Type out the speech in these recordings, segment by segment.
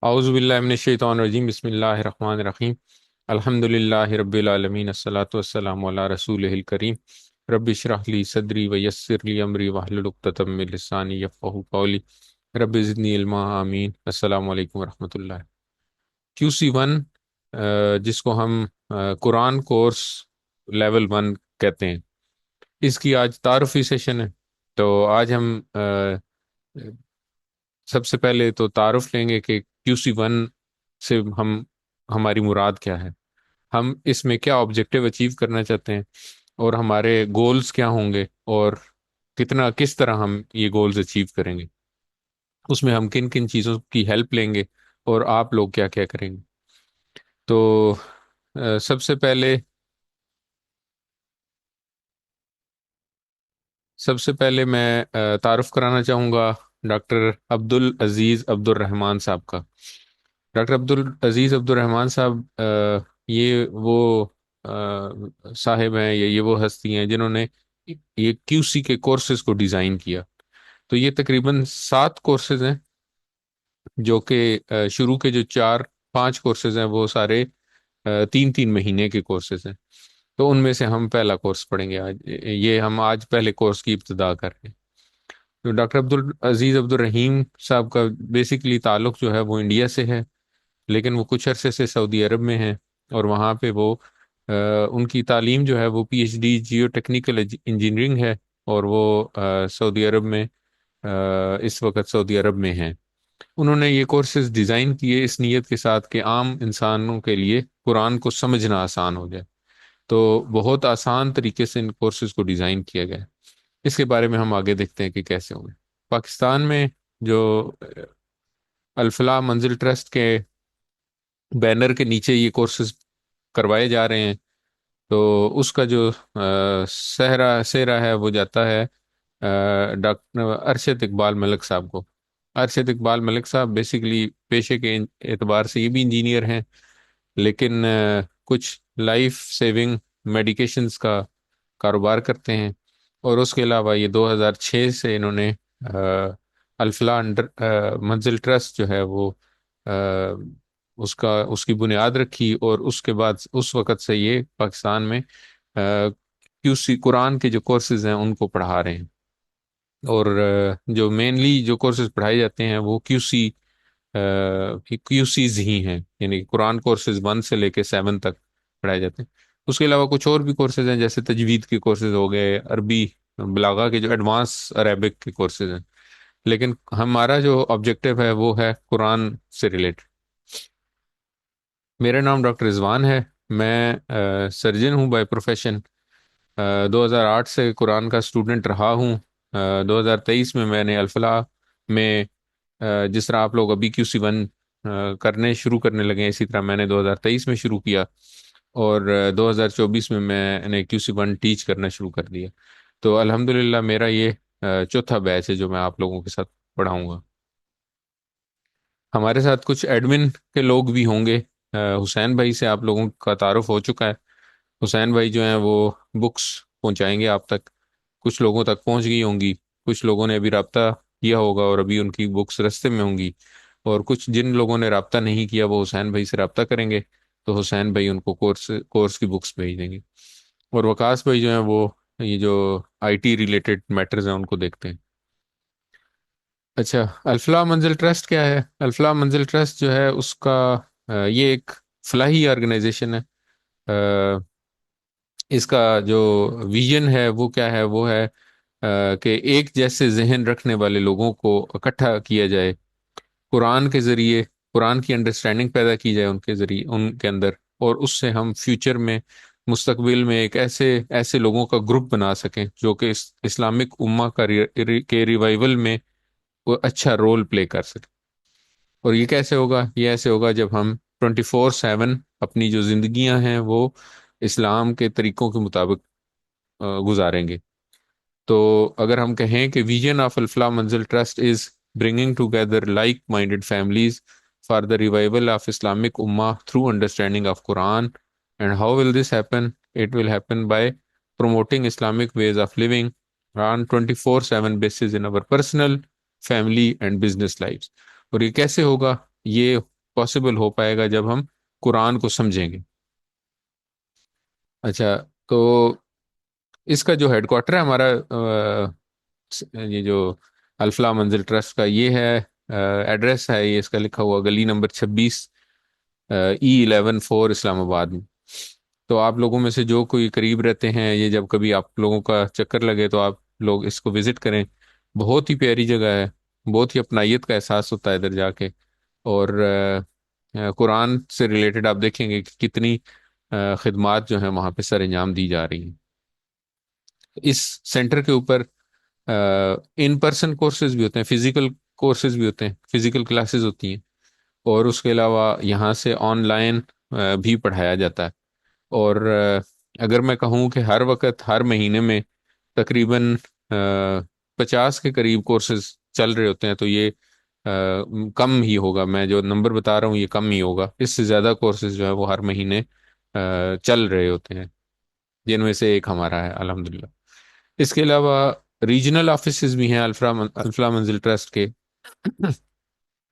اعوذ باللہ من الشیطان الرجیم، بسم اللہ الرحمن الرحیم، الحمد للہ رب العالمین، الصلاۃ والسلام علی رسولہ الکریم، رب اشرح لی صدری ویسر لی امری واحلل عقدۃ من لسانی یفقہوا قولی، رب زدنی علما، آمین۔ السلام علیکم ورحمۃ اللہ۔ QC1 جس کو ہم قرآن کورس لیول 1 کہتے ہیں، اس کی آج تعارفی سیشن ہے۔ تو آج ہم سب سے پہلے تو تعارف لیں گے کہ QC1 سے ہماری مراد کیا ہے، ہم اس میں کیا آبجیکٹیو اچیو کرنا چاہتے ہیں، اور ہمارے گولز کیا ہوں گے، اور کس طرح ہم یہ گولز اچیو کریں گے، اس میں ہم کن کن چیزوں کی ہیلپ لیں گے، اور آپ لوگ کیا کیا کریں گے۔ تو سب سے پہلے میں تعارف کرانا چاہوں گا ڈاکٹر عبد العزیز عبد الرحمان صاحب کا۔ ڈاکٹر عبد العزیز عبد الرحمان صاحب یہ وہ صاحب ہیں، یا یہ وہ ہستی ہیں جنہوں نے یہ QC کے کورسز کو ڈیزائن کیا۔ تو یہ تقریباً 7 کورسز ہیں، جو کہ شروع کے جو 4-5 کورسز ہیں وہ سارے 3-3 مہینے کے کورسز ہیں۔ تو ان میں سے ہم پہلا کورس پڑھیں گے آج، یہ ہم آج پہلے کورس کی ابتدا کر رہے ہیں۔ تو ڈاکٹر عبد العزیز عبد الرحیم صاحب کا بیسکلی تعلق جو ہے وہ انڈیا سے ہے، لیکن وہ کچھ عرصے سے سعودی عرب میں ہیں، اور وہاں پہ وہ ان کی تعلیم جو ہے وہ PhD جیو ٹیکنیکل انجینئرنگ ہے، اور وہ سعودی عرب میں اس وقت سعودی عرب میں ہیں۔ انہوں نے یہ کورسز ڈیزائن کیے اس نیت کے ساتھ کہ عام انسانوں کے لیے قرآن کو سمجھنا آسان ہو جائے۔ تو بہت آسان طریقے سے ان کورسز کو ڈیزائن کیا گیا ہے۔ اس کے بارے میں ہم آگے دیکھتے ہیں کہ کیسے ہوں گے۔ پاکستان میں جو الفلاح منزل ٹرسٹ کے بینر کے نیچے یہ کورسز کروائے جا رہے ہیں، تو اس کا جو سہرا ہے وہ جاتا ہے ڈاکٹر ارشد اقبال ملک صاحب کو۔ ارشد اقبال ملک صاحب بیسیکلی پیشے کے اعتبار سے یہ بھی انجینئر ہیں، لیکن کچھ لائف سیونگ میڈیکیشنز کا کاروبار کرتے ہیں، اور اس کے علاوہ یہ 2006 سے انہوں نے الفلاح منزل ٹرسٹ جو ہے وہ اس کی بنیاد رکھی، اور اس کے بعد اس وقت سے یہ پاکستان میں QC قرآن کے جو کورسز ہیں ان کو پڑھا رہے ہیں۔ اور جو مینلی جو کورسز پڑھائے جاتے ہیں وہ QCs ہی ہیں، یعنی قرآن کورسز 1 سے لے کے 7 تک پڑھائے جاتے ہیں۔ اس کے علاوہ کچھ اور بھی کورسز ہیں، جیسے تجوید کے کورسز ہو گئے، عربی بلاغہ کے جو ایڈوانس عربک کے کورسز ہیں، لیکن ہمارا جو آبجیکٹیو ہے وہ ہے قرآن سے ریلیٹڈ۔ میرا نام ڈاکٹر رضوان ہے، میں سرجن ہوں بائی پروفیشن۔ 2008 سے قرآن کا اسٹوڈنٹ رہا ہوں۔ 2023 میں نے الفلاح میں جس طرح آپ لوگ ابھی QC1 شروع کرنے لگے ہیں، اسی طرح میں نے 2023 میں شروع کیا، اور 2024 میں نے QC1 ٹیچ کرنا شروع کر دیا۔ تو الحمدللہ میرا یہ چوتھا بیچ ہے جو میں آپ لوگوں کے ساتھ پڑھاؤں گا۔ ہمارے ساتھ کچھ ایڈمن کے لوگ بھی ہوں گے۔ حسین بھائی سے آپ لوگوں کا تعارف ہو چکا ہے۔ حسین بھائی جو ہیں وہ بکس پہنچائیں گے آپ تک، کچھ لوگوں تک پہنچ گئی ہوں گی، کچھ لوگوں نے ابھی رابطہ کیا ہوگا اور ابھی ان کی بکس رستے میں ہوں گی، اور کچھ جن لوگوں نے رابطہ نہیں کیا وہ حسین بھائی سے رابطہ کریں گے، تو حسین بھائی ان کو کورس کی بکس بھیج دیں گے۔ اور وکاس بھائی جو ہیں وہ یہ جو IT ریلیٹڈ میٹرز ہیں ان کو دیکھتے ہیں۔ اچھا، الفلاح منزل ٹرسٹ کیا ہے؟ الفلاح منزل ٹرسٹ جو ہے اس کا یہ ایک فلاحی آرگنائزیشن ہے۔ اس کا جو ویژن ہے وہ کیا ہے؟ وہ ہے کہ ایک جیسے ذہن رکھنے والے لوگوں کو اکٹھا کیا جائے، قرآن کے ذریعے قرآن کی انڈرسٹینڈنگ پیدا کی جائے ان کے ذریعے، ان کے اندر، اور اس سے ہم فیوچر میں مستقبل میں ایک ایسے لوگوں کا گروپ بنا سکیں جو کہ اسلامک امہ کے ریوائول میں وہ اچھا رول پلے کر سکے۔ اور یہ کیسے ہوگا؟ یہ ایسے ہوگا جب ہم 24/7 اپنی جو زندگیاں ہیں وہ اسلام کے طریقوں کے مطابق گزاریں گے۔ تو اگر ہم کہیں کہ vision of Al Falah Manzil trust is bringing together like minded families for the revival of Islamic ummah through understanding of Quran, and how will this happen? It will happen by promoting Islamic ways of living on 24/7 basis in our personal, family and business lives۔ اور یہ کیسے ہوگا؟ یہ possible ہو پائے گا جب ہم قرآن کو سمجھیں گے. اچھا، تو اس کا جو ہیڈ کوارٹر ہے ہمارا، یہ جو الفلاح منزل ٹرسٹ کا یہ ہے، ایڈریس ہے یہ اس کا لکھا ہوا گلی نمبر 26، E11 4، اسلام آباد میں. تو آپ لوگوں میں سے جو کوئی قریب رہتے ہیں، یہ جب کبھی آپ لوگوں کا چکر لگے تو آپ لوگ اس کو وزٹ کریں. بہت ہی پیاری جگہ ہے، بہت ہی اپنائیت کا احساس ہوتا ہے ادھر جا کے. اور قرآن سے ریلیٹڈ آپ دیکھیں گے کہ کتنی خدمات جو ہیں وہاں پہ سر انجام دی جا رہی ہیں. اس سینٹر کے اوپر ان پرسن کورسز بھی ہوتے ہیں، فزیکل کورسز بھی ہوتے ہیں، فزیکل کلاسز ہوتی ہیں، اور اس کے علاوہ یہاں سے آن لائن بھی پڑھایا جاتا ہے. اور اگر میں کہوں کہ ہر وقت ہر مہینے میں تقریباً 50 کے قریب کورسز چل رہے ہوتے ہیں، تو یہ کم ہی ہوگا. میں جو نمبر بتا رہا ہوں یہ کم ہی ہوگا. اس سے زیادہ کورسز جو ہے وہ ہر مہینے چل رہے ہوتے ہیں، جن میں سے ایک ہمارا ہے الحمدللہ. اس کے علاوہ ریجنل آفیسز بھی ہیں الفلاح منزل ٹرسٹ کے.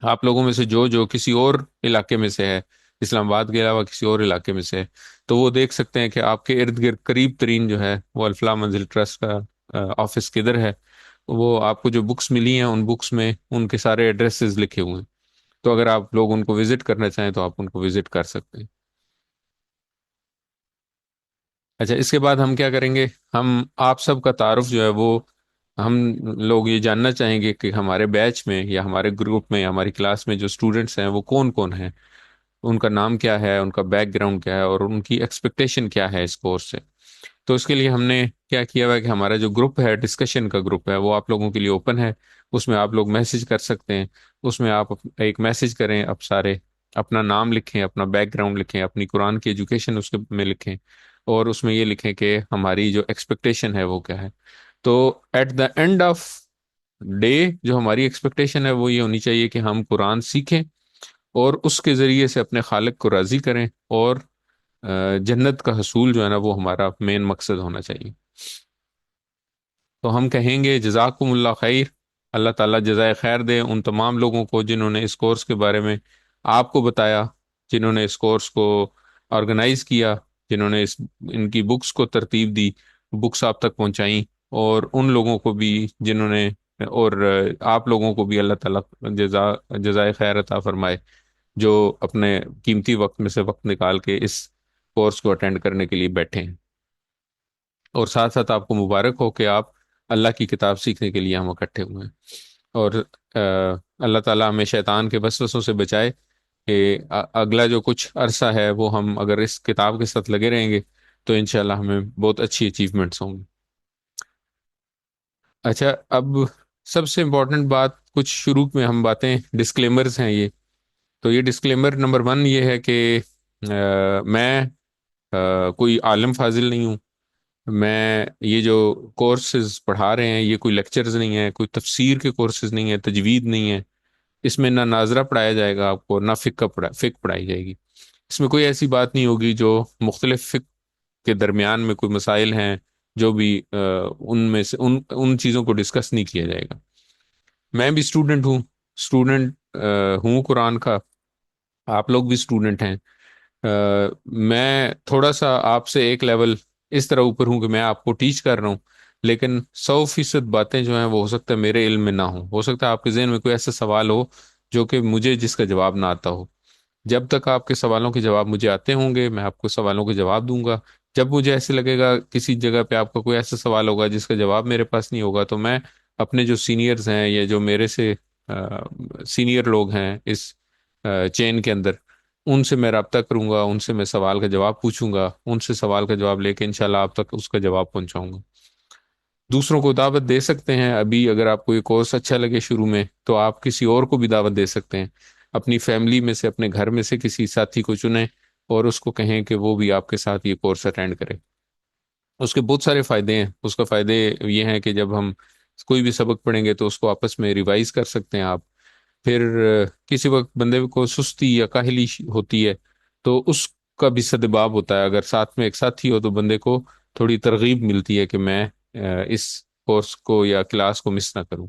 آپ لوگوں میں سے جو کسی اور علاقے میں سے ہے، اسلام آباد کے علاوہ کسی اور علاقے میں سے ہے، تو وہ دیکھ سکتے ہیں کہ آپ کے ارد گرد قریب ترین جو ہے وہ الفلاح منزل ٹرسٹ کا آفس کدھر ہے. وہ آپ کو جو بکس ملی ہیں ان بکس میں ان کے سارے ایڈریسز لکھے ہوئے ہیں. تو اگر آپ لوگ ان کو وزٹ کرنا چاہیں تو آپ ان کو وزٹ کر سکتے ہیں. اچھا، اس کے بعد ہم کیا کریں گے؟ ہم آپ سب کا تعارف جو ہے وہ ہم لوگ یہ جاننا چاہیں گے کہ ہمارے بیچ میں یا ہمارے گروپ میں یا ہماری کلاس میں جو اسٹوڈنٹس ہیں وہ کون کون ہیں، ان کا نام کیا ہے، ان کا بیک گراؤنڈ کیا ہے، اور ان کی ایکسپیکٹیشن کیا ہے اس کورس سے. تو اس کے لیے ہم نے کیا کیا ہوا ہے کہ ہمارا جو گروپ ہے، ڈسکشن کا گروپ ہے، وہ آپ لوگوں کے لیے اوپن ہے. اس میں آپ لوگ میسج کر سکتے ہیں. اس میں آپ ایک میسج کریں، اب سارے اپنا نام لکھیں، اپنا بیک گراؤنڈ لکھیں، اپنی قرآن کی ایجوکیشن اس کے میں لکھیں، اور اس میں یہ لکھیں کہ ہماری جو ایکسپیکٹیشن ہے وہ کیا ہے. تو at the end of day جو ہماری ایکسپیکٹیشن ہے وہ یہ ہونی چاہیے کہ ہم قرآن سیکھیں اور اس کے ذریعے سے اپنے خالق کو راضی کریں، اور جنت کا حصول جو ہے نا وہ ہمارا مین مقصد ہونا چاہیے. تو ہم کہیں گے جزاکم اللہ خیر، اللہ تعالیٰ جزائے خیر دے ان تمام لوگوں کو جنہوں نے اس کورس کے بارے میں آپ کو بتایا، جنہوں نے اس کورس کو آرگنائز کیا، جنہوں نے ان کی بکس کو ترتیب دی، بکس آپ تک پہنچائیں، اور ان لوگوں کو بھی جنہوں نے، اور آپ لوگوں کو بھی اللہ تعالیٰ جزائے خیر عطا فرمائے جو اپنے قیمتی وقت میں سے وقت نکال کے اس کورس کو اٹینڈ کرنے کے لیے بیٹھے ہیں. اور ساتھ ساتھ آپ کو مبارک ہو کہ آپ اللہ کی کتاب سیکھنے کے لیے ہم اکٹھے ہوئے ہیں. اور اللہ تعالیٰ ہمیں شیطان کے وسوسوں سے بچائے کہ اگلا جو کچھ عرصہ ہے وہ ہم اگر اس کتاب کے ساتھ لگے رہیں گے تو انشاءاللہ ہمیں بہت اچھی اچیومنٹس ہوں گی. اچھا، اب سب سے امپورٹنٹ بات، کچھ شروع میں ہم باتیں ڈسکلیمرز ہیں یہ. تو یہ ڈسکلیمر نمبر 1 یہ ہے کہ میں کوئی عالم فاضل نہیں ہوں. میں یہ جو کورسز پڑھا رہے ہیں یہ کوئی لیکچرز نہیں ہے، کوئی تفسیر کے کورسز نہیں ہے، تجوید نہیں ہے. اس میں نہ ناظرہ پڑھایا جائے گا آپ کو، نہ فقہ پڑھائی جائے گی. اس میں کوئی ایسی بات نہیں ہوگی جو مختلف فقہ کے درمیان میں کوئی مسائل ہیں جو بھی ان میں سے ان چیزوں کو ڈسکس نہیں کیا جائے گا. میں بھی اسٹوڈنٹ ہوں، اسٹوڈنٹ ہوں قرآن کا. آپ لوگ بھی اسٹوڈنٹ ہیں. میں تھوڑا سا آپ سے ایک لیول اس طرح اوپر ہوں کہ میں آپ کو ٹیچ کر رہا ہوں، لیکن 100% باتیں جو ہیں وہ ہو سکتا ہے میرے علم میں نہ ہوں. ہو سکتا ہے آپ کے ذہن میں کوئی ایسا سوال ہو جو کہ مجھے جس کا جواب نہ آتا ہو. جب تک آپ کے سوالوں کے جواب مجھے آتے ہوں گے میں آپ کو سوالوں کے جواب دوں گا. جب مجھے ایسے لگے گا کسی جگہ پہ آپ کا کوئی ایسا سوال ہوگا جس کا جواب میرے پاس نہیں ہوگا، تو میں اپنے جو سینئرز ہیں یا جو میرے سے سینئر لوگ ہیں اس چین کے اندر، ان سے میں رابطہ کروں گا، ان سے میں سوال کا جواب پوچھوں گا، ان سے سوال کا جواب لے کے انشاءاللہ آپ تک اس کا جواب پہنچاؤں گا. دوسروں کو دعوت دے سکتے ہیں. ابھی اگر آپ کو یہ کورس اچھا لگے شروع میں تو آپ کسی اور کو بھی دعوت دے سکتے ہیں. اپنی فیملی میں سے، اپنے گھر میں سے کسی ساتھی کو چنیں اور اس کو کہیں کہ وہ بھی آپ کے ساتھ یہ کورس اٹینڈ کرے. اس کے بہت سارے فائدے ہیں. اس کا فائدے یہ ہیں کہ جب ہم کوئی بھی سبق پڑھیں گے تو اس کو آپس میں ریوائز کر سکتے ہیں آپ. پھر کسی وقت بندے کو سستی یا کاہلی ہوتی ہے تو اس کا بھی سدباب ہوتا ہے. اگر ساتھ میں ایک ساتھی ہو تو بندے کو تھوڑی ترغیب ملتی ہے کہ میں اس کورس کو یا کلاس کو مس نہ کروں.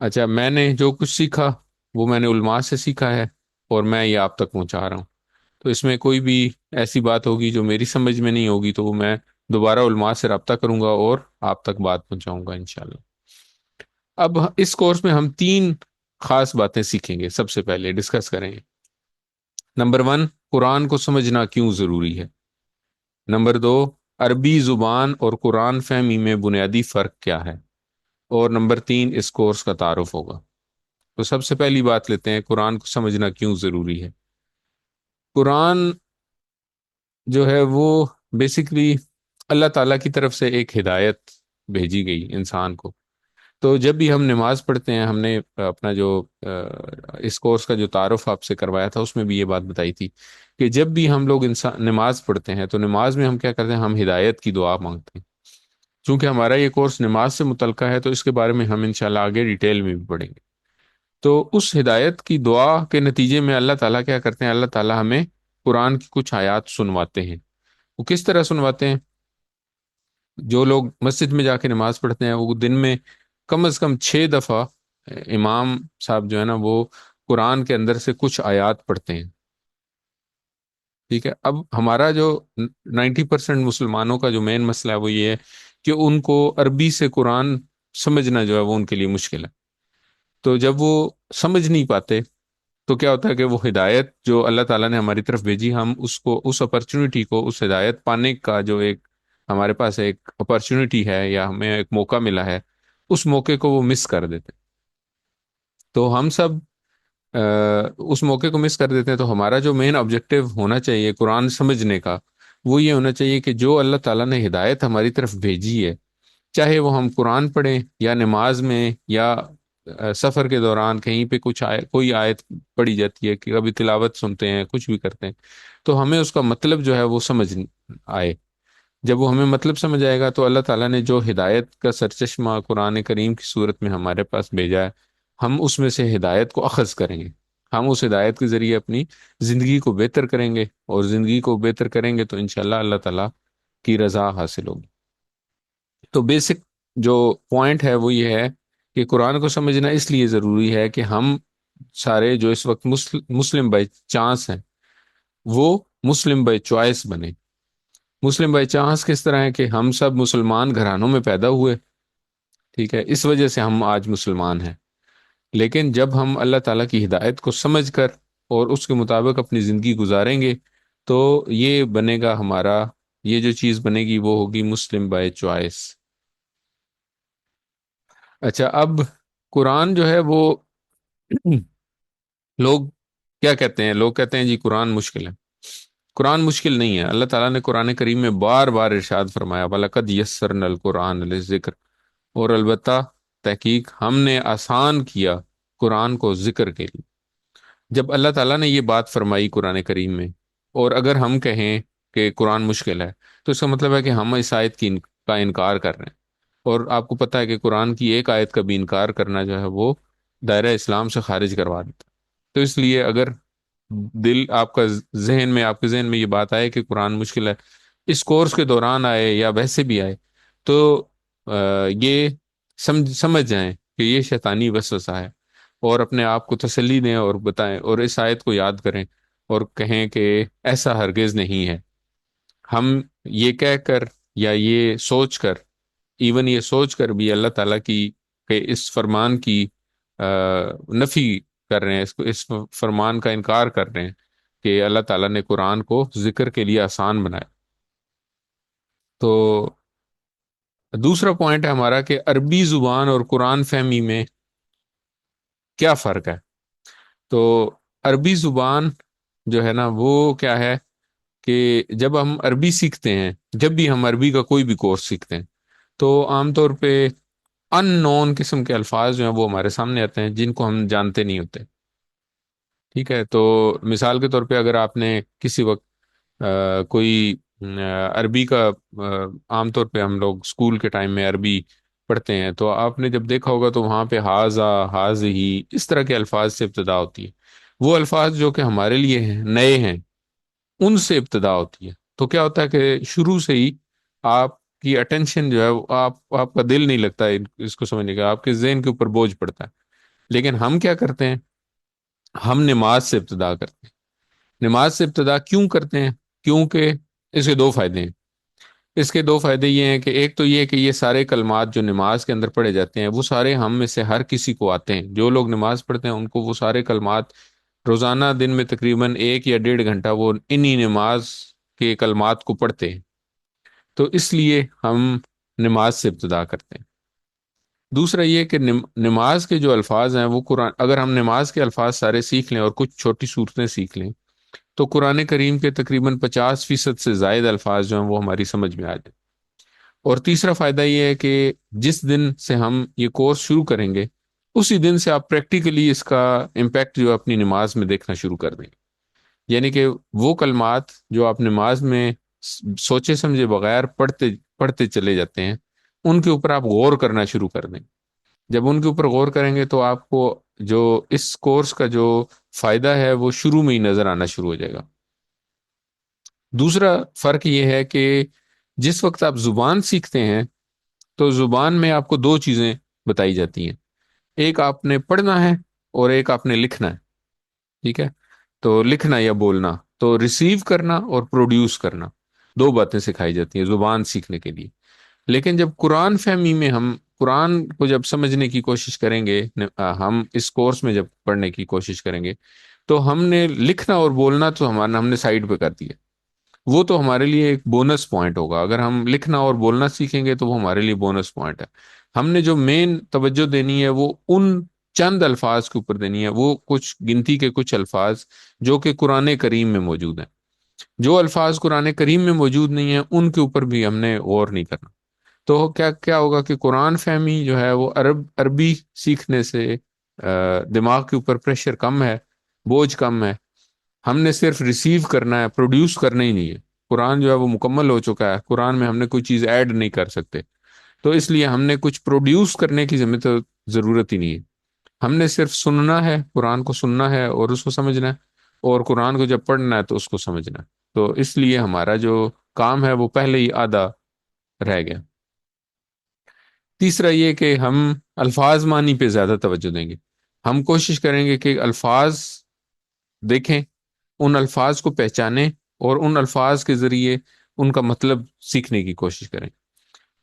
اچھا، میں نے جو کچھ سیکھا وہ میں نے علماء سے سیکھا ہے. اور میں یہ آپ تک پہنچا رہا ہوں. تو اس میں کوئی بھی ایسی بات ہوگی جو میری سمجھ میں نہیں ہوگی تو وہ میں دوبارہ علماء سے رابطہ کروں گا اور آپ تک بات پہنچاؤں گا انشاءاللہ. اب اس کورس میں ہم 3 خاص باتیں سیکھیں گے، سب سے پہلے ڈسکس کریں گے. نمبر 1، قرآن کو سمجھنا کیوں ضروری ہے. نمبر 2، عربی زبان اور قرآن فہمی میں بنیادی فرق کیا ہے. اور نمبر 3، اس کورس کا تعارف ہوگا. تو سب سے پہلی بات لیتے ہیں، قرآن کو سمجھنا کیوں ضروری ہے. قرآن جو ہے وہ بیسیکلی اللہ تعالیٰ کی طرف سے ایک ہدایت بھیجی گئی انسان کو. تو جب بھی ہم نماز پڑھتے ہیں، ہم نے اپنا جو اس کورس کا جو تعارف آپ سے کروایا تھا اس میں بھی یہ بات بتائی تھی کہ جب بھی ہم لوگ انسان نماز پڑھتے ہیں تو نماز میں ہم کیا کرتے ہیں، ہم ہدایت کی دعا مانگتے ہیں. چونکہ ہمارا یہ کورس نماز سے متعلقہ ہے تو اس کے بارے میں ہم انشاءاللہ آگے ڈیٹیل میں بھی پڑھیں گے. تو اس ہدایت کی دعا کے نتیجے میں اللہ تعالیٰ کیا کرتے ہیں، اللہ تعالیٰ ہمیں قرآن کی کچھ آیات سنواتے ہیں. وہ کس طرح سنواتے ہیں؟ جو لوگ مسجد میں جا کے نماز پڑھتے ہیں وہ دن میں کم از کم 6 دفعہ امام صاحب جو ہے نا وہ قرآن کے اندر سے کچھ آیات پڑھتے ہیں. ٹھیک ہے. اب ہمارا جو 90% مسلمانوں کا جو مین مسئلہ ہے وہ یہ ہے کہ ان کو عربی سے قرآن سمجھنا جو ہے وہ ان کے لیے مشکل ہے. تو جب وہ سمجھ نہیں پاتے تو کیا ہوتا ہے کہ وہ ہدایت جو اللہ تعالیٰ نے ہماری طرف بھیجی، ہم اس کو، اس اپرچونٹی کو، اس ہدایت پانے کا جو ایک ہمارے پاس ایک اپرچونٹی ہے یا ہمیں ایک موقع ملا ہے، اس موقع کو وہ مس کر دیتے. تو ہم سب اس موقع کو مس کر دیتے ہیں. تو ہمارا جو مین آبجیکٹو ہونا چاہیے قرآن سمجھنے کا وہ یہ ہونا چاہیے کہ جو اللہ تعالیٰ نے ہدایت ہماری طرف بھیجی ہے، چاہے وہ ہم قرآن پڑھیں یا نماز میں یا سفر کے دوران کہیں پہ کچھ کوئی آیت پڑھی جاتی ہے کہ کبھی تلاوت سنتے ہیں، کچھ بھی کرتے ہیں، تو ہمیں اس کا مطلب جو ہے وہ سمجھ آئے. جب وہ ہمیں مطلب سمجھ آئے گا تو اللہ تعالیٰ نے جو ہدایت کا سرچشمہ قرآن کریم کی صورت میں ہمارے پاس بھیجا ہے، ہم اس میں سے ہدایت کو اخذ کریں گے. ہم اس ہدایت کے ذریعے اپنی زندگی کو بہتر کریں گے، اور زندگی کو بہتر کریں گے تو انشاءاللہ اللہ تعالیٰ کی رضا حاصل ہوگی. تو بیسک جو پوائنٹ ہے وہ یہ ہے کہ قرآن کو سمجھنا اس لیے ضروری ہے کہ ہم سارے جو اس وقت مسلم بائی چانس ہیں وہ مسلم بائی چوائس بنے. مسلم بائی چانس کس طرح ہے کہ ہم سب مسلمان گھرانوں میں پیدا ہوئے، ٹھیک ہے، اس وجہ سے ہم آج مسلمان ہیں. لیکن جب ہم اللہ تعالیٰ کی ہدایت کو سمجھ کر اور اس کے مطابق اپنی زندگی گزاریں گے تو یہ بنے گا ہمارا، یہ جو چیز بنے گی وہ ہوگی مسلم بائی چوائس. اچھا، اب قرآن جو ہے وہ لوگ کیا کہتے ہیں، لوگ کہتے ہیں جی قرآن مشکل ہے. قرآن مشکل نہیں ہے. اللہ تعالیٰ نے قرآن کریم میں بار بار ارشاد فرمایا وَلَقَدْ يَسَّرْنَا الْقُرْآنَ لِلذِّكْرِ، اور البتہ تحقیق ہم نے آسان کیا قرآن کو ذکر کے لیے. جب اللہ تعالیٰ نے یہ بات فرمائی قرآن کریم میں، اور اگر ہم کہیں کہ قرآن مشکل ہے تو اس کا مطلب ہے کہ ہم اس آیت کا انکار کر رہے ہیں. اور آپ کو پتہ ہے کہ قرآن کی ایک آیت کا بھی انکار کرنا جو ہے وہ دائرہ اسلام سے خارج کروا دیتا ہے. تو اس لیے اگر آپ کا ذہن میں، آپ کے ذہن میں یہ بات آئے کہ قرآن مشکل ہے، اس کورس کے دوران آئے یا ویسے بھی آئے، تو یہ سمجھ جائیں کہ یہ شیطانی وسوسہ ہے، اور اپنے آپ کو تسلی دیں اور بتائیں اور اس آیت کو یاد کریں اور کہیں کہ ایسا ہرگز نہیں ہے. ہم یہ کہہ کر یا یہ سوچ کر، ایون یہ سوچ کر بھی اللہ تعالیٰ کی کہ اس فرمان کی نفی کر رہے ہیں، اس فرمان کا انکار کر رہے ہیں کہ اللہ تعالیٰ نے قرآن کو ذکر کے لیے آسان بنایا. تو دوسرا پوائنٹ ہے ہمارا کہ عربی زبان اور قرآن فہمی میں کیا فرق ہے. تو عربی زبان جو ہے نا وہ کیا ہے کہ جب ہم عربی سیکھتے ہیں، جب بھی ہم عربی کا کوئی بھی کورس سیکھتے ہیں تو عام طور پہ ان نون قسم کے الفاظ جو ہیں وہ ہمارے سامنے آتے ہیں جن کو ہم جانتے نہیں ہوتے. ٹھیک ہے. تو مثال کے طور پہ اگر آپ نے کسی وقت کوئی عربی کا عام طور پہ ہم لوگ اسکول کے ٹائم میں عربی پڑھتے ہیں تو آپ نے جب دیکھا ہوگا تو وہاں پہ ہاذا، ہاذہی، اس طرح کے الفاظ سے ابتدا ہوتی ہے. وہ الفاظ جو کہ ہمارے لیے ہیں، نئے ہیں، ان سے ابتدا ہوتی ہے. تو کیا ہوتا ہے کہ شروع سے ہی آپ کی اٹینشن جو ہے آپ کا دل نہیں لگتا ہے اس کو سمجھنے کا، آپ کے ذہن کے اوپر بوجھ پڑتا ہے. لیکن ہم کیا کرتے ہیں، ہم نماز سے ابتدا کرتے ہیں۔ نماز سے ابتدا کیوں کرتے ہیں؟ کیونکہ اس کے دو فائدے ہیں۔ اس کے دو فائدے یہ ہیں کہ ایک تو یہ کہ یہ سارے کلمات جو نماز کے اندر پڑھے جاتے ہیں وہ سارے ہم میں سے ہر کسی کو آتے ہیں۔ جو لوگ نماز پڑھتے ہیں ان کو وہ سارے کلمات روزانہ دن میں تقریباً 1 یا 1.5 گھنٹہ وہ انہی نماز کے کلمات کو پڑھتے ہیں، تو اس لیے ہم نماز سے ابتدا کرتے ہیں۔ دوسرا یہ کہ نماز کے جو الفاظ ہیں وہ قرآن، اگر ہم نماز کے الفاظ سارے سیکھ لیں اور کچھ چھوٹی صورتیں سیکھ لیں تو قرآن کریم کے تقریباً 50% سے زائد الفاظ جو ہیں وہ ہماری سمجھ میں آ جائیں۔ اور تیسرا فائدہ یہ ہے کہ جس دن سے ہم یہ کورس شروع کریں گے اسی دن سے آپ پریکٹیکلی اس کا امپیکٹ جو اپنی نماز میں دیکھنا شروع کر دیں گے۔ یعنی کہ وہ کلمات جو آپ نماز میں سوچے سمجھے بغیر پڑھتے پڑھتے چلے جاتے ہیں ان کے اوپر آپ غور کرنا شروع کر دیں۔ جب ان کے اوپر غور کریں گے تو آپ کو جو اس کورس کا جو فائدہ ہے وہ شروع میں ہی نظر آنا شروع ہو جائے گا۔ دوسرا فرق یہ ہے کہ جس وقت آپ زبان سیکھتے ہیں تو زبان میں آپ کو دو چیزیں بتائی جاتی ہیں، ایک آپ نے پڑھنا ہے اور ایک آپ نے لکھنا ہے، ٹھیک ہے؟ تو لکھنا یا بولنا، تو ریسیو کرنا اور پروڈیوس کرنا، دو باتیں سکھائی جاتی ہیں زبان سیکھنے کے لیے۔ لیکن جب قرآن فہمی میں ہم قرآن کو جب سمجھنے کی کوشش کریں گے، ہم اس کورس میں جب پڑھنے کی کوشش کریں گے تو ہم نے لکھنا اور بولنا تو ہم نے سائڈ پہ کر دیا، وہ تو ہمارے لیے ایک بونس پوائنٹ ہوگا۔ اگر ہم لکھنا اور بولنا سیکھیں گے تو وہ ہمارے لیے بونس پوائنٹ ہے۔ ہم نے جو مین توجہ دینی ہے وہ ان چند الفاظ کے اوپر دینی ہے، وہ کچھ گنتی کے کچھ الفاظ جو کہ قرآن کریم میں موجود ہیں۔ جو الفاظ قرآن کریم میں موجود نہیں ہیں ان کے اوپر بھی ہم نے غور نہیں کرنا۔ تو کیا کیا ہوگا کہ قرآن فہمی جو ہے وہ عربی سیکھنے سے دماغ کے اوپر پریشر کم ہے، بوجھ کم ہے۔ ہم نے صرف ریسیو کرنا ہے، پروڈیوس کرنا ہی نہیں ہے۔ قرآن جو ہے وہ مکمل ہو چکا ہے، قرآن میں ہم نے کوئی چیز ایڈ نہیں کر سکتے، تو اس لیے ہم نے کچھ پروڈیوس کرنے کی ضرورت ہی نہیں ہے۔ ہم نے صرف سننا ہے، قرآن کو سننا ہے اور اس کو سمجھنا ہے، اور قرآن کو جب پڑھنا ہے تو اس کو سمجھنا ہے۔ تو اس لیے ہمارا جو کام ہے وہ پہلے ہی آدھا رہ گیا۔ تیسرا یہ کہ ہم الفاظ معنی پہ زیادہ توجہ دیں گے۔ ہم کوشش کریں گے کہ الفاظ دیکھیں، ان الفاظ کو پہچانیں اور ان الفاظ کے ذریعے ان کا مطلب سیکھنے کی کوشش کریں،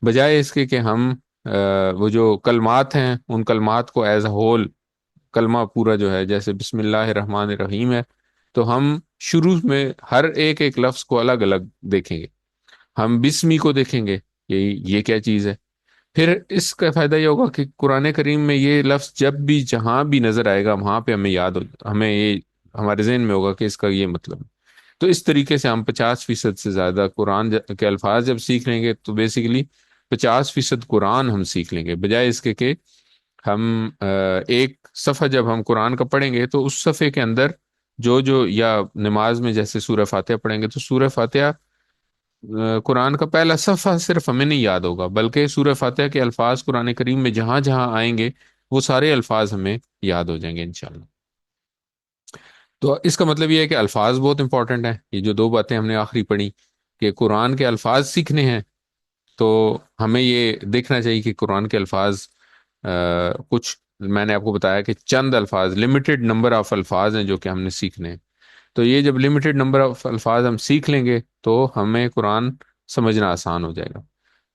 بجائے اس کے کہ ہم وہ جو کلمات ہیں ان کلمات کو ایز اے ہول، کلمہ پورا جو ہے جیسے بسم اللہ الرحمن الرحیم ہے تو ہم شروع میں ہر ایک ایک لفظ کو الگ الگ دیکھیں گے۔ ہم بسمی کو دیکھیں گے، یہ کیا چیز ہے؟ پھر اس کا فائدہ یہ ہوگا کہ قرآن کریم میں یہ لفظ جب بھی جہاں بھی نظر آئے گا وہاں پہ ہمیں ہمیں یہ ہمارے ذہن میں ہوگا کہ اس کا یہ مطلب ہے۔ تو اس طریقے سے ہم 50% سے زیادہ قرآن کے الفاظ جب سیکھ لیں گے تو بیسیکلی 50% قرآن ہم سیکھ لیں گے، بجائے اس کے کہ ہم ایک صفحہ جب ہم قرآن کا پڑھیں گے تو اس صفحے کے اندر جو یا نماز میں جیسے سورہ فاتحہ پڑھیں گے تو سورہ فاتحہ قرآن کا پہلا صفحہ صرف ہمیں نہیں یاد ہوگا، بلکہ سورہ فاتحہ کے الفاظ قرآن کریم میں جہاں جہاں آئیں گے وہ سارے الفاظ ہمیں یاد ہو جائیں گے انشاءاللہ۔ تو اس کا مطلب یہ ہے کہ الفاظ بہت امپورٹنٹ ہیں۔ یہ جو دو باتیں ہم نے آخری پڑھی کہ قرآن کے الفاظ سیکھنے ہیں تو ہمیں یہ دیکھنا چاہیے کہ قرآن کے الفاظ کچھ میں نے آپ کو بتایا کہ چند الفاظ، لمیٹڈ نمبر آف الفاظ ہیں جو کہ ہم نے سیکھنے ہیں۔ تو یہ جب لمیٹڈ نمبر آف الفاظ ہم سیکھ لیں گے تو ہمیں قرآن سمجھنا آسان ہو جائے گا۔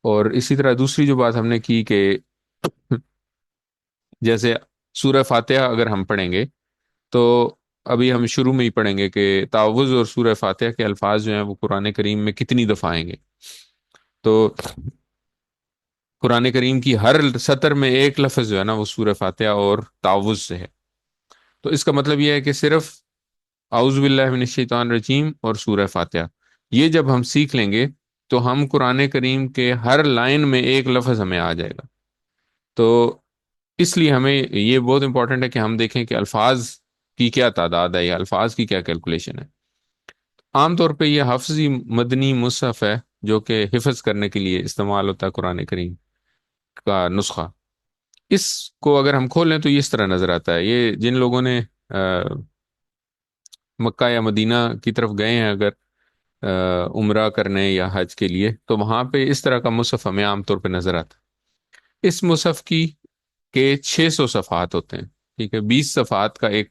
اور اسی طرح دوسری جو بات ہم نے کی کہ جیسے سورہ فاتحہ اگر ہم پڑھیں گے تو ابھی ہم شروع میں ہی پڑھیں گے کہ تعوذ اور سورہ فاتحہ کے الفاظ جو ہیں وہ قرآن کریم میں کتنی دفعہ آئیں گے۔ تو قرآن کریم کی ہر سطر میں ایک لفظ جو ہے نا وہ سورہ فاتحہ اور تعوذ سے ہے۔ تو اس کا مطلب یہ ہے کہ صرف اعوذ باللہ من الشیطان الرجیم اور سورہ فاتحہ یہ جب ہم سیکھ لیں گے تو ہم قرآن کریم کے ہر لائن میں ایک لفظ ہمیں آ جائے گا۔ تو اس لیے ہمیں یہ بہت امپورٹنٹ ہے کہ ہم دیکھیں کہ الفاظ کی کیا تعداد ہے یا الفاظ کی کیا کیلکولیشن ہے۔ عام طور پہ یہ حفظی مدنی مصحف ہے جو کہ حفظ کرنے کے لیے استعمال ہوتا ہے قرآن کریم کا نسخہ۔ اس کو اگر ہم کھولیں تو یہ اس طرح نظر آتا ہے۔ یہ جن لوگوں نے مکہ یا مدینہ کی طرف گئے ہیں اگر عمرہ کرنے یا حج کے لیے تو وہاں پہ اس طرح کا مصحف ہمیں عام طور پہ نظر آتا ہے۔ اس مصحف کے 600 صفحات ہوتے ہیں، ٹھیک ہے، 20 صفحات کا ایک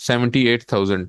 78,000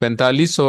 4500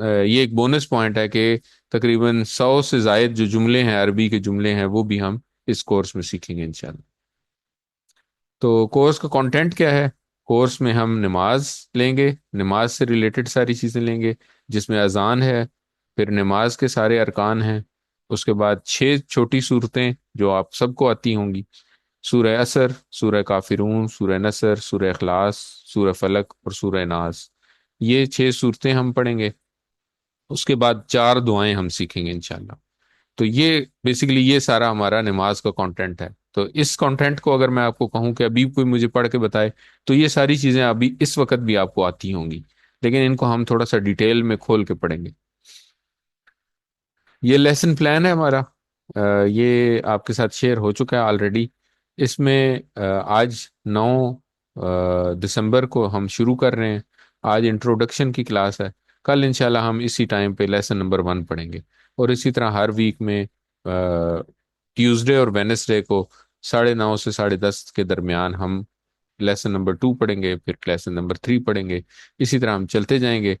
یہ ایک بونس پوائنٹ ہے کہ تقریباً 100 سے زائد جو جملے ہیں، عربی کے جملے ہیں، وہ بھی ہم اس کورس میں سیکھیں گے انشاءاللہ۔ تو کورس کا کنٹینٹ کیا ہے؟ کورس میں ہم نماز لیں گے، نماز سے ریلیٹڈ ساری چیزیں لیں گے، جس میں اذان ہے، پھر نماز کے سارے ارکان ہیں، اس کے بعد 6 چھوٹی صورتیں جو آپ سب کو آتی ہوں گی: سورہ عصر، سورہ کافرون، سورہ نصر، سورہ اخلاص، سورہ فلق اور سورہ ناس۔ یہ 6 صورتیں ہم پڑھیں گے۔ اس کے بعد 4 دعائیں ہم سیکھیں گے انشاءاللہ۔ تو یہ بیسیکلی یہ سارا ہمارا نماز کا کانٹینٹ ہے۔ تو اس کانٹینٹ کو اگر میں آپ کو کہوں کہ ابھی کوئی مجھے پڑھ کے بتائے، تو یہ ساری چیزیں ابھی اس وقت بھی آپ کو آتی ہوں گی، لیکن ان کو ہم تھوڑا سا ڈیٹیل میں کھول کے پڑھیں گے۔ یہ لیسن پلان ہے ہمارا، یہ آپ کے ساتھ شیئر ہو چکا ہے آلریڈی۔ اس میں آج 9 دسمبر کو ہم شروع کر رہے ہیں۔ آج انٹروڈکشن کی کلاس ہے، کل انشاءاللہ ہم اسی ٹائم پہ لیسن نمبر 1 پڑھیں گے، اور اسی طرح ہر ویک میں ٹیوزڈے اور وینسڈے کو 9:30 سے 10:30 کے درمیان ہم لیسن نمبر 2 پڑھیں گے، پھر لیسن نمبر 3 پڑھیں گے، اسی طرح ہم چلتے جائیں گے۔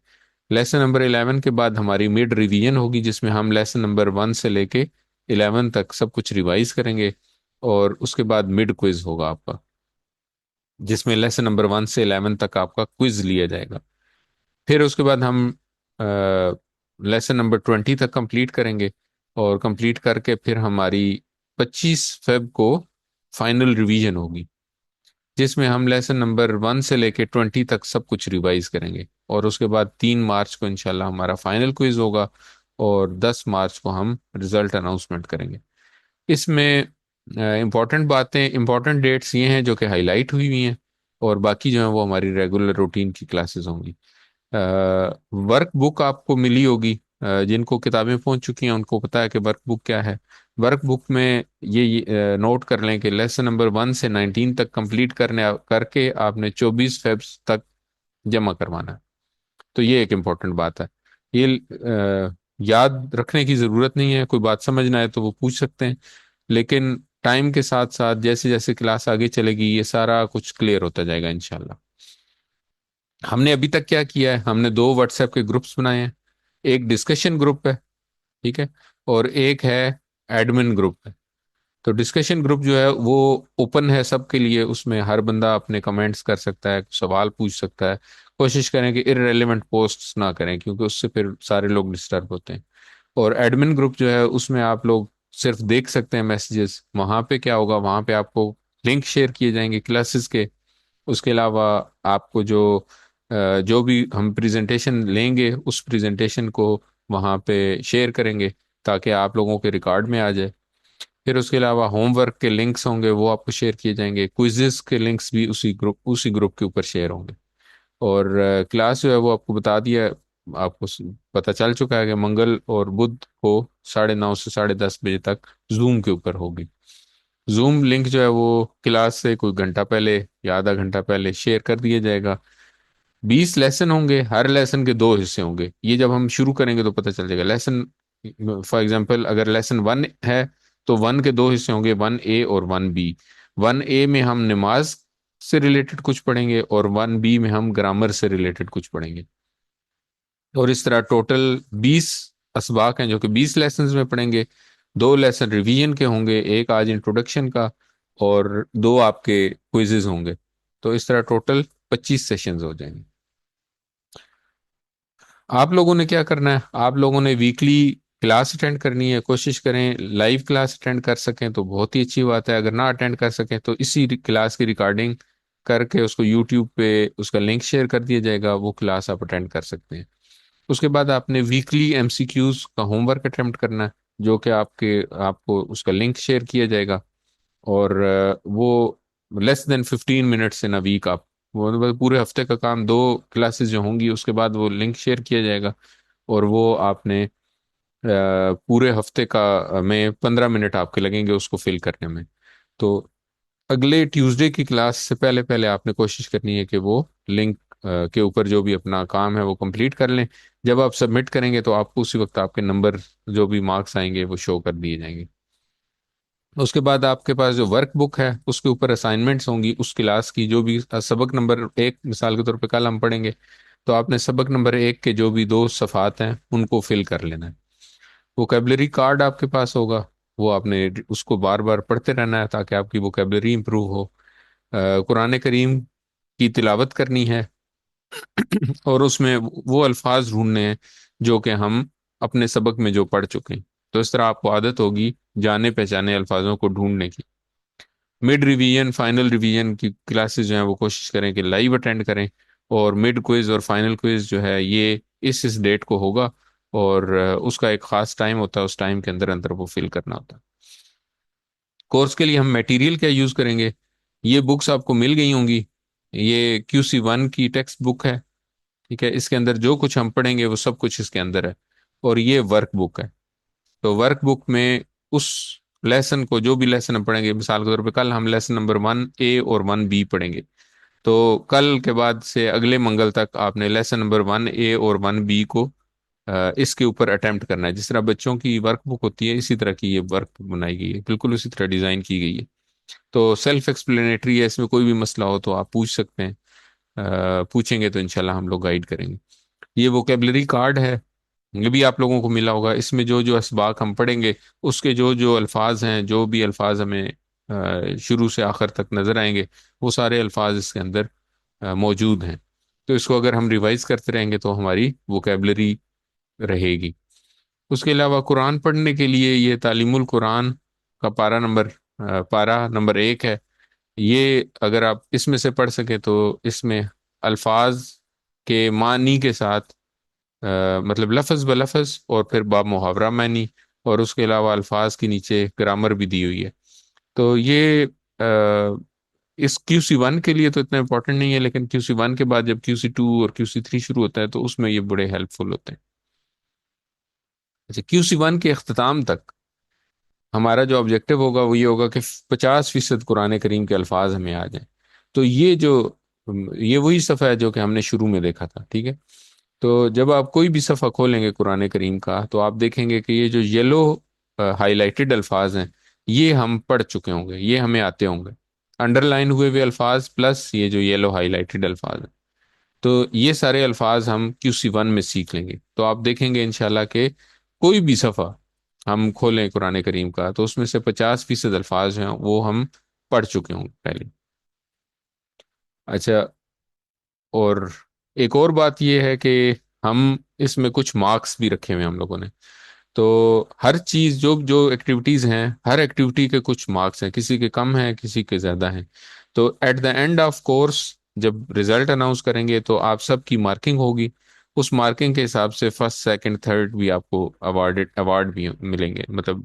لیسن نمبر 11 کے بعد ہماری مڈ ریویژن ہوگی، جس میں ہم لیسن نمبر 1 سے لے کے 11 تک سب کچھ ریوائز کریں گے، اور اس کے بعد مڈ کوئز ہوگا آپ کا، جس میں لیسن نمبر 1 سے 11 تک آپ کا کوئز لیا جائے گا۔ پھر اس کے بعد ہم لیسن نمبر 20 تک کمپلیٹ کریں گے، اور کمپلیٹ کر کے پھر ہماری 25 فیب کو فائنل ریویژن ہوگی، جس میں ہم لیسن نمبر 1 سے لے کے 20 تک سب کچھ ریوائز کریں گے، اور اس کے بعد 3 مارچ کو انشاءاللہ ہمارا فائنل کوئز ہوگا، اور 10 مارچ کو ہم رزلٹ اناؤنسمنٹ کریں گے۔ اس میں امپورٹنٹ باتیں، امپورٹنٹ ڈیٹس یہ ہیں جو کہ ہائی لائٹ ہوئی ہوئی ہیں، اور باقی جو ہیں وہ ہماری ریگولر روٹین کی کلاسز ہوں گی۔ ورک بک آپ کو ملی ہوگی، جن کو کتابیں پہنچ چکی ہیں ان کو پتا ہے کہ ورک بک کیا ہے۔ ورک بک میں یہ نوٹ کر لیں کہ لیسن نمبر 1 سے 19 تک کمپلیٹ کر کے آپ نے 24 فیب تک جمع کروانا ہے۔ تو یہ ایک امپورٹنٹ بات ہے، یہ یاد رکھنے کی ضرورت نہیں ہے، کوئی بات سمجھنا ہے تو وہ پوچھ سکتے ہیں، لیکن ٹائم کے ساتھ ساتھ جیسے جیسے کلاس آگے چلے گی یہ سارا کچھ کلیئر ہوتا جائے گا انشاءاللہ۔ ہم نے ابھی تک کیا کیا ہے؟ ہم نے 2 واٹس ایپ کے گروپس بنائے ہیں، ایک ڈسکشن گروپ ہے، ٹھیک ہے، اور ایک ہے ایڈمن گروپ ہے۔ تو ڈسکشن گروپ جو ہے وہ اوپن ہے سب کے لیے، اس میں ہر بندہ اپنے کمنٹس کر سکتا ہے، سوال پوچھ سکتا ہے۔ کوشش کریں کہ ارریلیونٹ پوسٹس نہ کریں، کیونکہ اس سے پھر سارے لوگ ڈسٹرب ہوتے ہیں۔ اور ایڈمن گروپ جو ہے اس میں آپ لوگ صرف دیکھ سکتے ہیں میسیجز، وہاں پہ کیا ہوگا، وہاں پہ آپ کو لنک شیئر کیے جائیں گے کلاسز کے۔ اس کے علاوہ آپ کو جو بھی ہم پریزنٹیشن لیں گے اس پریزنٹیشن کو وہاں پہ شیئر کریں گے، تاکہ آپ لوگوں کے ریکارڈ میں آ جائے۔ پھر اس کے علاوہ ہوم ورک کے لنکس ہوں گے، وہ آپ کو شیئر کیے جائیں گے، کوئزز کے لنکس بھی اسی گروپ کے اوپر شیئر ہوں گے۔ اور کلاس جو ہے وہ آپ کو بتا دیا، آپ کو پتہ چل چکا ہے کہ منگل اور بدھ کو 9:30 سے 10:30 بجے تک زوم کے اوپر ہوگی۔ زوم لنک جو ہے وہ کلاس سے کوئی گھنٹہ پہلے یا آدھا گھنٹہ پہلے شیئر کر دیا جائے گا۔ 20 لیسن ہوں گے، ہر لیسن کے 2 حصے ہوں گے۔ یہ جب ہم شروع کریں گے تو پتہ چل جائے گا لیسن، فار ایگزامپل اگر لیسن 1 ہے تو 1 کے 2 حصے ہوں گے، 1A اور 1B۔ 1A میں ہم نماز سے ریلیٹڈ کچھ پڑھیں گے، اور 1B میں ہم گرامر سے ریلیٹڈ کچھ پڑھیں گے، اور اس طرح ٹوٹل 20 اسباق ہیں جو کہ 20 لیسنز میں پڑھیں گے۔ 2 لیسن ریویژن کے ہوں گے، ایک آج انٹروڈکشن کا، اور 2 آپ کے کوئزز ہوں گے۔ تو اس طرح ٹوٹل 25 سیشنز ہو جائیں گے۔ آپ لوگوں نے کیا کرنا ہے؟ آپ لوگوں نے ویکلی کلاس اٹینڈ کرنی ہے، کوشش کریں لائیو کلاس اٹینڈ کر سکیں تو بہت ہی اچھی بات ہے، اگر نہ اٹینڈ کر سکیں تو اسی کلاس کی ریکارڈنگ کر کے اس کو یوٹیوب پہ اس کا لنک شیئر کر دیا جائے گا، وہ کلاس آپ اٹینڈ کر سکتے ہیں۔ اس کے بعد آپ نے ویکلی MCQs کا ہوم ورک اٹیمپٹ کرنا ہے، جو کہ آپ کو اس کا لنک شیئر کیا جائے گا، اور وہ less than 15 minutes in a week، آپ وہ پورے ہفتے کا کام 2 کلاسز جو ہوں گی اس کے بعد وہ لنک شیئر کیا جائے گا، اور وہ آپ نے پورے ہفتے میں 15 منٹ آپ کے لگیں گے اس کو فل کرنے میں۔ تو اگلے ٹیوزڈے کی کلاس سے پہلے پہلے آپ نے کوشش کرنی ہے کہ وہ لنک کے اوپر جو بھی اپنا کام ہے وہ کمپلیٹ کر لیں۔ جب آپ سبمٹ کریں گے تو آپ کو اسی وقت آپ کے نمبر جو بھی مارکس آئیں گے وہ شو کر دیے جائیں گے۔ اس کے بعد آپ کے پاس جو ورک بک ہے اس کے اوپر اسائنمنٹس ہوں گی، اس کلاس کی جو بھی سبق نمبر 1 مثال کے طور پہ کل ہم پڑھیں گے، تو آپ نے سبق نمبر 1 کے جو بھی 2 صفحات ہیں ان کو فل کر لینا ہے. ووکیبلری کارڈ آپ کے پاس ہوگا، وہ آپ نے اس کو بار بار پڑھتے رہنا ہے تاکہ آپ کی ووکیبلری امپروو ہو. قرآن کریم کی تلاوت کرنی ہے اور اس میں وہ الفاظ ڈھونڈنے ہیں جو کہ ہم اپنے سبق میں جو پڑھ چکے ہیں. تو اس طرح آپ کو عادت ہوگی جانے پہچانے الفاظوں کو ڈھونڈنے کی. مڈ ریویژن فائنل ریویژن کی کلاسز جو ہیں وہ کوشش کریں کہ لائیو اٹینڈ کریں، اور مڈ کوئز اور فائنل کوئز جو ہے یہ اس ڈیٹ کو ہوگا، اور اس کا ایک خاص ٹائم ہوتا ہے، اس ٹائم کے اندر اندر وہ فل کرنا ہوتا ہے. کورس کے لیے ہم میٹیریل کیا یوز کریں گے؟ یہ بکس آپ کو مل گئی ہوں گی. یہ QC1 کی ٹیکسٹ بک ہے، ٹھیک ہے. اس کے اندر جو کچھ ہم پڑھیں گے وہ سب کچھ اس کے اندر ہے، اور یہ ورک بک ہے. تو ورک بک میں اس لیسن کو، جو بھی لیسن ہم پڑھیں گے، مثال کے طور پہ کل ہم لیسن نمبر 1A اور 1B پڑھیں گے، تو کل کے بعد سے اگلے منگل تک آپ نے لیسن نمبر 1A اور 1B کو اس کے اوپر اٹیمپٹ کرنا ہے. جس طرح بچوں کی ورک بک ہوتی ہے اسی طرح کی یہ ورک بک بنائی گئی ہے، بالکل اسی طرح ڈیزائن کی گئی ہے. تو سیلف ایکسپلینیٹری ہے، اس میں کوئی بھی مسئلہ ہو تو آپ پوچھ سکتے ہیں، پوچھیں گے تو انشاءاللہ ہم لوگ گائیڈ کریں گے. یہ ووکیبلری کارڈ ہے، یہ بھی آپ لوگوں کو ملا ہوگا. اس میں جو جو اسباق ہم پڑھیں گے اس کے جو جو الفاظ ہیں، جو بھی الفاظ ہمیں شروع سے آخر تک نظر آئیں گے، وہ سارے الفاظ اس کے اندر موجود ہیں. تو اس کو اگر ہم ریوائز کرتے رہیں گے تو ہماری ووکیبلری رہے گی. اس کے علاوہ قرآن پڑھنے کے لیے یہ تعلیم القرآن کا پارہ نمبر 1 ہے. یہ اگر آپ اس میں سے پڑھ سکیں تو اس میں الفاظ کے معنی کے ساتھ، مطلب لفظ بلفظ اور پھر با محاورہ معنی، اور اس کے علاوہ الفاظ کے نیچے گرامر بھی دی ہوئی ہے. تو یہ اس QC1 کے لیے تو اتنا امپورٹنٹ نہیں ہے، لیکن QC1 کے بعد جب QC2 اور QC3 شروع ہوتا ہے تو اس میں یہ بڑے ہیلپ فل ہوتے ہیں. اچھا، QC1 کے اختتام تک ہمارا جو آبجیکٹو ہوگا وہ یہ ہوگا کہ 50% قرآن کریم کے الفاظ ہمیں آ جائیں. تو یہ وہی صفحہ ہے جو کہ ہم نے شروع میں دیکھا تھا، ٹھیک ہے. تو جب آپ کوئی بھی صفحہ کھولیں گے قرآن کریم کا تو آپ دیکھیں گے کہ یہ جو یلو ہائی لائٹڈ الفاظ ہیں یہ ہم پڑھ چکے ہوں گے، یہ ہمیں آتے ہوں گے. انڈر لائن ہوئے الفاظ پلس یہ جو یلو ہائی لائٹڈ الفاظ ہیں، تو یہ سارے الفاظ ہم QC1 میں سیکھ لیں گے. تو آپ دیکھیں گے انشاءاللہ کہ کوئی بھی صفحہ ہم کھولیں قرآن کریم کا تو اس میں سے 50% الفاظ ہیں وہ ہم پڑھ چکے ہوں گے پہلے. اچھا، اور ایک اور بات یہ ہے کہ ہم اس میں کچھ مارکس بھی رکھے ہوئے ہیں ہم لوگوں نے. تو ہر چیز، جو جو ایکٹیویٹیز ہیں، ہر ایکٹیویٹی کے کچھ مارکس ہیں، کسی کے کم ہیں کسی کے زیادہ ہیں. تو at the end of course جب ریزلٹ اناؤنس کریں گے تو آپ سب کی مارکنگ ہوگی. اس مارکنگ کے حساب سے فرسٹ سیکنڈ تھرڈ بھی آپ کو ایوارڈ بھی ملیں گے، مطلب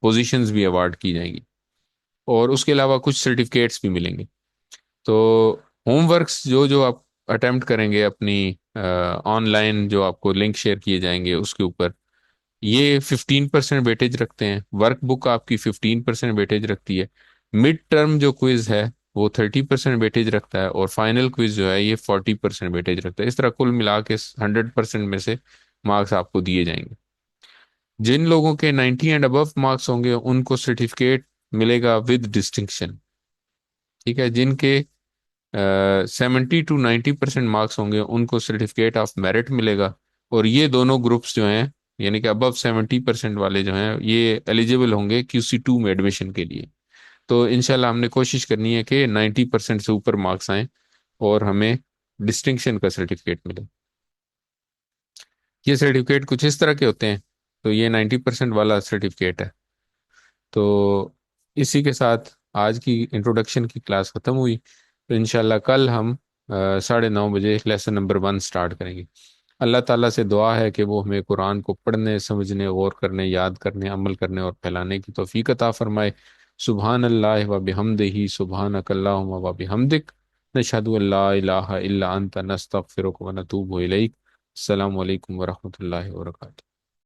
پوزیشنز بھی ایوارڈ کی جائیں گی، اور اس کے علاوہ کچھ سرٹیفکیٹس بھی ملیں گے. تو ہوم ورکس جو جو آپ اٹیمپٹ کریں گے اپنی آن لائن، جو آپ کو لنک شیئر کیے جائیں گے اس کے اوپر، یہ 15% ویٹیج رکھتے ہیں. ورک بک آپ کی 15% ویٹیج رکھتی ہے. مڈ ٹرم جو کوئز ہے وہ 30% ویٹیج رکھتا ہے، اور فائنل کوئز جو ہے یہ 40% ویٹیج رکھتا ہے. اس طرح کل ملا کے 100% میں سے مارکس آپ کو دیے جائیں گے. جن لوگوں کے 90 اینڈ ابو مارکس ہوں گے ان کو سرٹیفکیٹ ملے گا ود ڈسٹنکشن، ٹھیک ہے. جن کے 70 to 90% مارکس ہوں گے ان کو سرٹیفکیٹ آف میرٹ ملے گا. اور یہ دونوں گروپس جو ہیں، یعنی کہ ابو 70% والے جو ہیں، یہ ایلیجیبل ہوں گے QC2 میں ایڈمیشن کے لیے. تو انشاءاللہ ہم نے کوشش کرنی ہے کہ 90% سے اوپر مارکس آئیں اور ہمیں ڈسٹنکشن کا سرٹیفکیٹ ملے. یہ سرٹیفکیٹ کچھ اس طرح کے ہوتے ہیں. تو یہ 90% والا سرٹیفکیٹ ہے. تو اسی کے ساتھ آج کی انٹروڈکشن کی کلاس ختم ہوئی. تو انشاءاللہ کل ہم 9:30 بجے لیسن نمبر 1 سٹارٹ کریں گے. اللہ تعالیٰ سے دعا ہے کہ وہ ہمیں قرآن کو پڑھنے، سمجھنے، غور کرنے، یاد کرنے، عمل کرنے اور پھیلانے کی توفیق عطا فرمائے. سبحان اللہ و بحمدہ، سبحانک اللہم و بحمدک، نشہد ان لا الہ الا انت، نستغفرک و نتوب الیک. السلام علیکم ورحمۃ اللہ وبرکاتہ.